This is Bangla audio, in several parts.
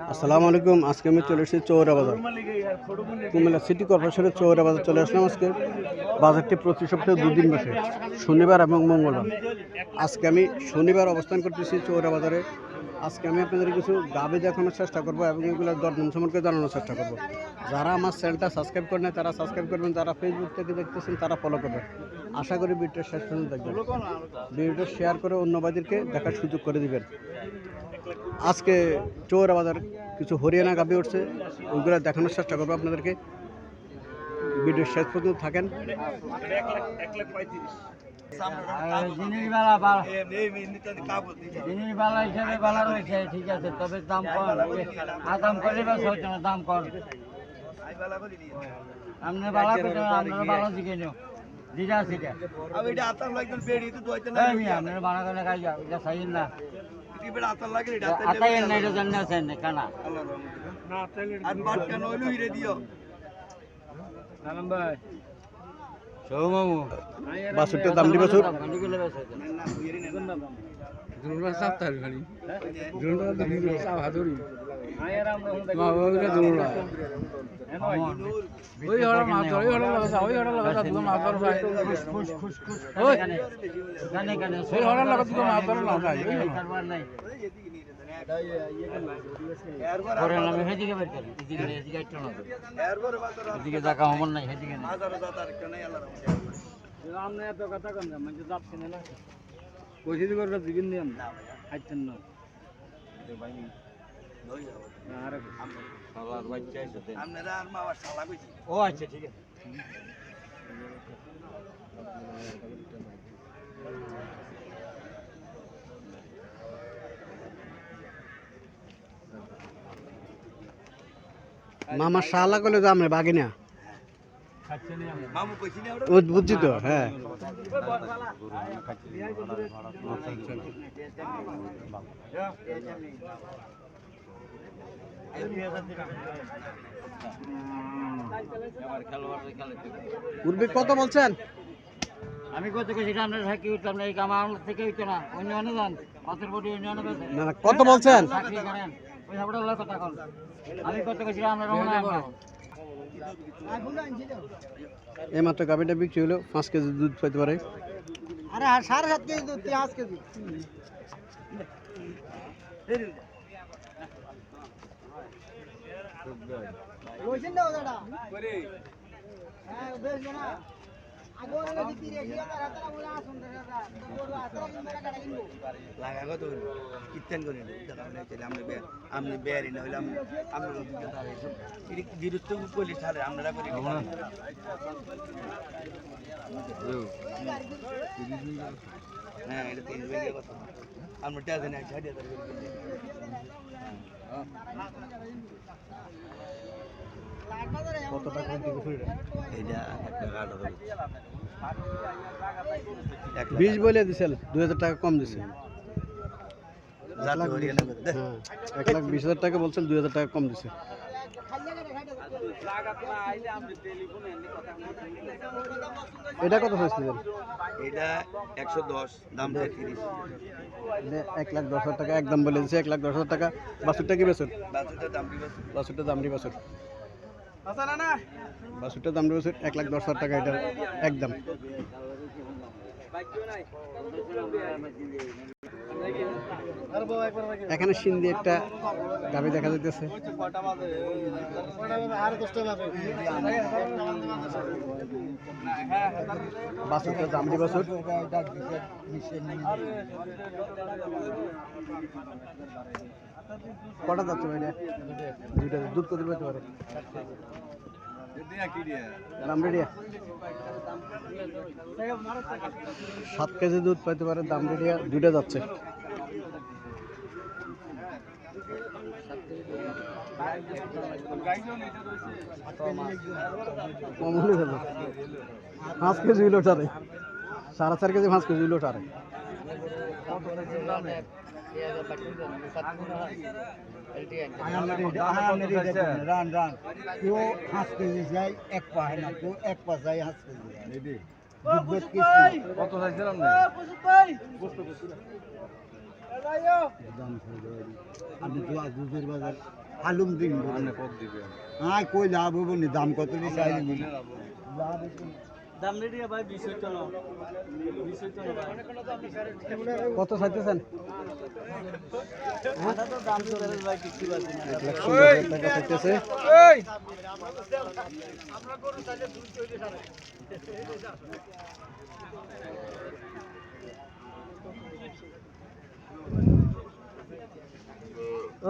আসসালামু আলাইকুম। আজকে আমি চলে এসেছি চৌরা বাজার, কুমিল্লা সিটি কর্পোরেশনের চৌরা বাজার চলে আসলাম। আজকে বাজারটি প্রতি সপ্তাহে দুদিন বসে, শনিবার এবং মঙ্গলবার। আজকে আমি শনিবার অবস্থান করতেছি চৌরা বাজারে। আজকে আমি আপনাদের কিছু গাভী দেখানোর চেষ্টা করবো এবং এগুলোর দরদাম সম্পর্কে জানানোর চেষ্টা করবো। যারা আমার চ্যানেলটা সাবস্ক্রাইব করেন তারা সাবস্ক্রাইব করবেন, যারা ফেসবুক থেকে দেখতেছেন তারা ফলো করবেন। আশা করি ভিডিওটা শেষ পর্যন্ত দেখবেন, ভিডিওটা শেয়ার করে অন্য ভাইদেরকে দেখার সুযোগ করে দিবেন। আজকে চৌরা বাজার কিছু হরিয়ানা গাভী উঠছে, ওইগুলো দেখানোর চেষ্টা করবো আপনাদেরকে। ভিডিও শেষ পর্যন্ত থাকেন। ঠিক আছে, তবে দাম কম, দাম করে দাম কম। আপনি বালা করতে আপনারা বালা শিখে নিও, যেটা আছে আপনারা বানা করে খাই যাও, এটা চাইন না। আতাইন না, এটা জানি আছেন না কানা সৌমামু বাছুরটার দাম দিবে বাছুর এদিকে দেখা হমন নাই, সেদিকে ও আচ্ছা ঠিক আছে। মামা শালা করলে দাম রে বাগিনা বুঝছি তো। হ্যাঁ, উর্বি কত বলছেন? আমি কত কেছি আমরা থাকি উঠলাম না, এই আমার থেকে উঠতো না, অন্য অন্য যান পাথর বডি অন্য অন্য না না, কত বলছেন? চাকরি করেন ওই সাপটা কথা কন। আমি কত কেছি আমরা রমনা এই মাত্র গাভিটা বিক্রি হলো, 5 কেজি দুধ পাইতে পারে। আরে 7.5 কেজি দুধ, 5 কেজি কত টাকা এটা 20 বলে দিছিল, 2000 টাকা কম দিছে। 1,20,000 টাকা বলছেন, 2000 টাকা কম দিছে। এটা কত হয়েছিল? এটা 110, দাম 30। 1,10,000 টাকা একদম বলে দিছে, 1,10,000 টাকা। বাছুরটা কি বেচুর? বাছুরটা দাম দি বাছুর, বাছুরটা দাম দি বাছুর 1,10,000 টাকা। এটা একদম। এখানে সিন্ধি একটা গাভী দেখা যাইতেছে। বাছুরটা দাম দি বাছুর। কটা যাচ্ছে ভাই? দুইটা। দুধ কত পেতে পারে? দামড়িয়া 7 কেজি দুধ পাইতে পারে। দামড়িয়া দুইটা যাচ্ছে। কম হলে যাবে 5 কেজি হইলো টারে, 4.5 কেজি 5 কেজি হইলো টারে। রান রান কেউ 5 কেজি চাই, 1 পা হয় না, কেউ 1 পা চাই 5 কেজি। কত চাইছিলাম না? আপনি দুধের বাজার হালুম দিন হ্যাঁ কই লাভ হবো নি দাম কত দিছে আইলি লাভ দাম রেডি ভাই 20 হইতো না 20 হইতো না ভাই কত চাইতেছেন? আটা তো দাম তো ভাই কিছু বাজি না 1,16,000 টাকা চাইতেছে।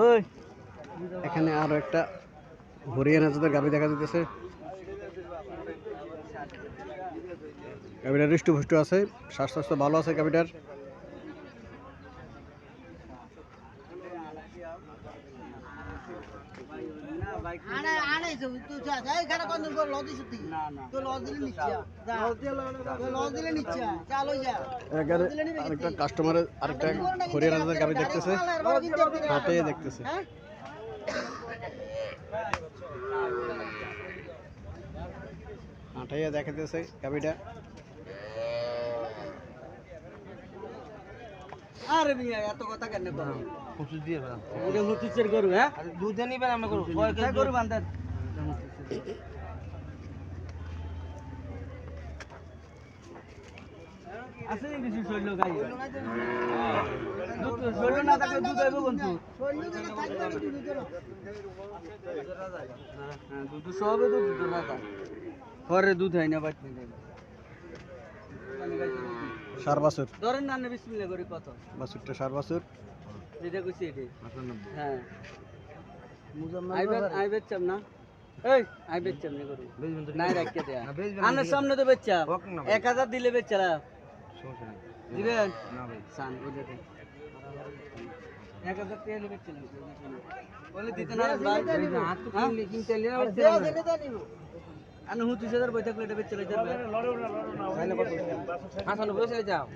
ওই এখানে আরো একটা হরিয়ানা জাতের গাভী দেখা যাইতেছে। গাভীটার হৃষ্টপুষ্ট আছে, স্বাস্থ্য ভালো আছে গাভীটার। আরেকটা কাস্টমারের আরেকটা হরিয়ানা জাতের গাভী দেখতেছে, হাটে দেখতেছে। হাঁটাইয়া দেখাতেছে গাভীটা। আরে মিয়া এত কথা কেন করো খুশি দিয়ে দাও ওরে মুতিচের গরু হ্যাঁ দুধ নিবেন আমরা গরু কয় কেজি গরু বান্ধান আছে নি কিছু শৈল গাই দুধ শৈল না থাকলে দুধ আইবো বন্ধু শৈল যদি থাকবে কি দুধ দেব হ্যাঁ দুধ সবে তো দুধ না তা পরে দুধ হয় না বাট নেই সার বাছুর ধরেন না বিসমিল্লাহ করি কত বাছুরটা সার বাছুর। যেটা কইছি এটাই হ্যাঁ আইবের চাম না এই আইবের চাম না করি নাই রাখিয়ে দেয়া আনার সামনে তো বেচা 1000 দিলে বেচারা দিবেন না ভাই সান ওই দেখেন 1000 টাকা দিলে বেচা বলে দিতে না ভাই হাত তো কিনতে নিয়ে নিব আন 29000 বই থাকলে এটা বেচা লইতে পারবে লড়ো না হাসান বসে যাও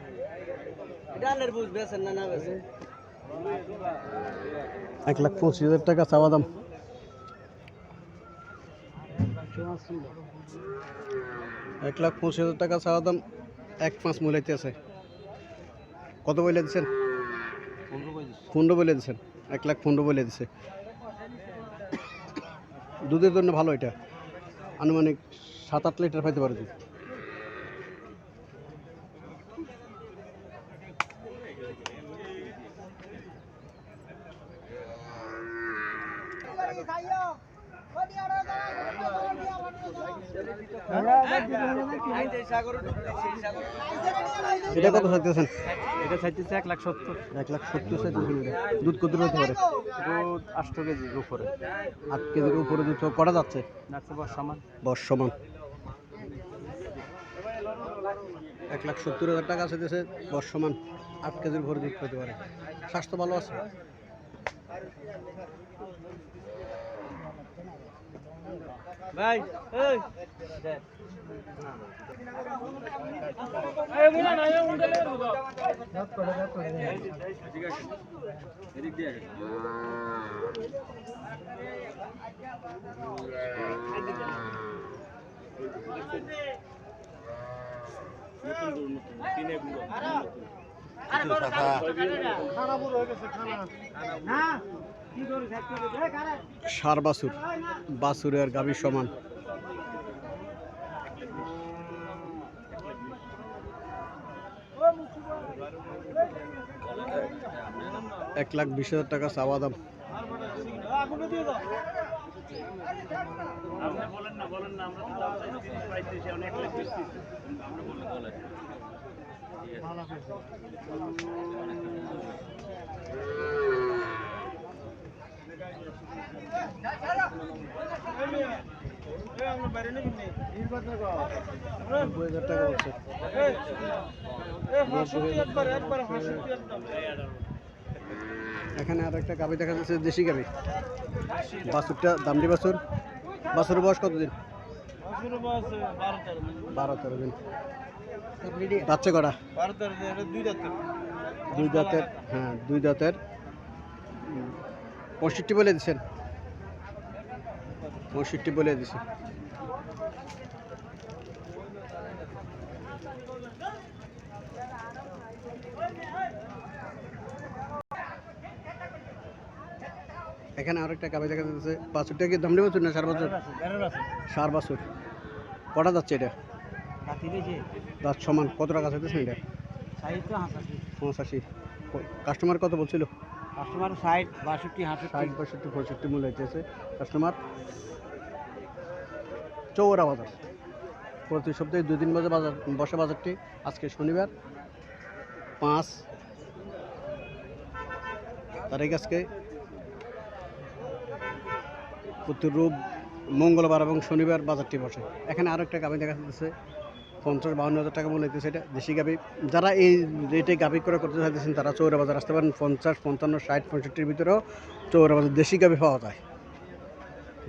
এটা আনের বুঝ বেছেন না বেছে 1,25,000 টাকা চাওয়া দাম। 1,25,000 টাকা চাওয়া দাম, 1.5 মূলাইতে আছে। কত বলে দিচ্ছেন? 15 বলে দিচ্ছেন, 1,15,000 বলে দিচ্ছে। দুধের জন্য ভালো, এটা আনুমানিক 7-8 লিটার পাইতে পারে দুধ। এটা কত চাইতেছেন? এটা চাইতেছে 1,70,000 1,70,000 চাইতেছেন। দুধ কত হতে পারে? দুধ 8 কেজির উপরে 8 কেজির উপরে দুধ করা যাচ্ছে, যাচ্ছে বস সমান বর্ষমান। 1,70,000 টাকা চাইতেছে, বর্ষমান 8 কেজির উপরে দুধ পেতে পারে। স্বাস্থ্য ভালো আছে। ভাই এই দেখ সার বাছুর, বাছুরের গাভীর সমান। 1,20,000 টাকা চাওয়া দাম। এখানে আর একটা গাভী দেখা যাচ্ছে, দেশি গাভী। বাছুরটা দামড়ি বাছুর। বাছুরের বয়স কতদিন? 12-13 দিন। বাচ্চা কটা? 2 দাঁতের। হ্যাঁ 2 দাঁতের। 65 বলে দিচ্ছেন? 65 বলে দিছে। এখানে আরেকটা গাভি দেখা যাচ্ছে বাছুরটা কি দাম নেবে না 4 বছর 4 বছর কটা যাচ্ছে এটা দাঁত সমান কত টাকা চাইতেছেন এটা 85 কাস্টমার কত বলছিল কাস্টমার 60 62 60 65 65 মূল্য হইতেছে কাস্টমার চৌরা বাজার প্রতি সপ্তাহে 2 দিন বসে বাজারটি আজকে শনিবার 5 তারিখ আজকে প্রতি মঙ্গলবার এবং শনিবার বাজারটি বসে এখানে আরও একটা গাভি দেখা যাচ্ছে 50-52 টাকা মূল্য হইতেছে এটা দেশি গাভি যারা এই রেটে গাভি করে করতে চাইতেছেন তারা চৌরা বাজার আসতে পারেন 50 55 60 65 ভিতরেও চৌরা বাজার দেশি গাভি পাওয়া যায়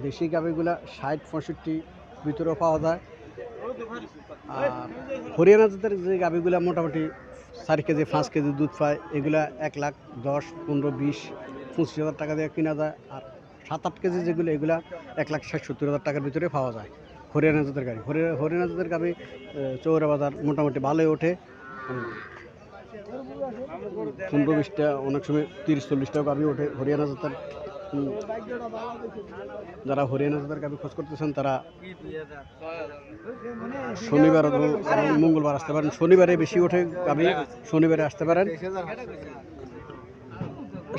দেশি গাভিগুলা 60 65 ভিতরেও পাওয়া যায় আর হরিয়ানা জাতের যে গাভিগুলা মোটামুটি 4 কেজি 5 কেজি দুধ পায় এগুলা 1,10,15 20 25,000 টাকা দিয়ে কিনা যায় আর 7-8 কেজি যেগুলো এগুলা 1,60,70,000 টাকার ভিতরে পাওয়া যায় হরিয়ানা জাতের গাভি হরিয়ানা জাতের গাভি চৌরা বাজার মোটামুটি ভালোই ওঠে 15-20টা অনেক সময় 30-40টাও গাভি ওঠে হরিয়ানা জাতের যারা হরিয়ানা জাতের গাভি খোঁজ করতেছেন তারা শনিবার এবং মঙ্গলবার আসতে পারেন শনিবারে বেশি ওঠে গাভি শনিবারে আসতে পারেন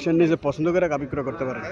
সে নিজে পছন্দ করে গাভি ক্রয় করতে পারেন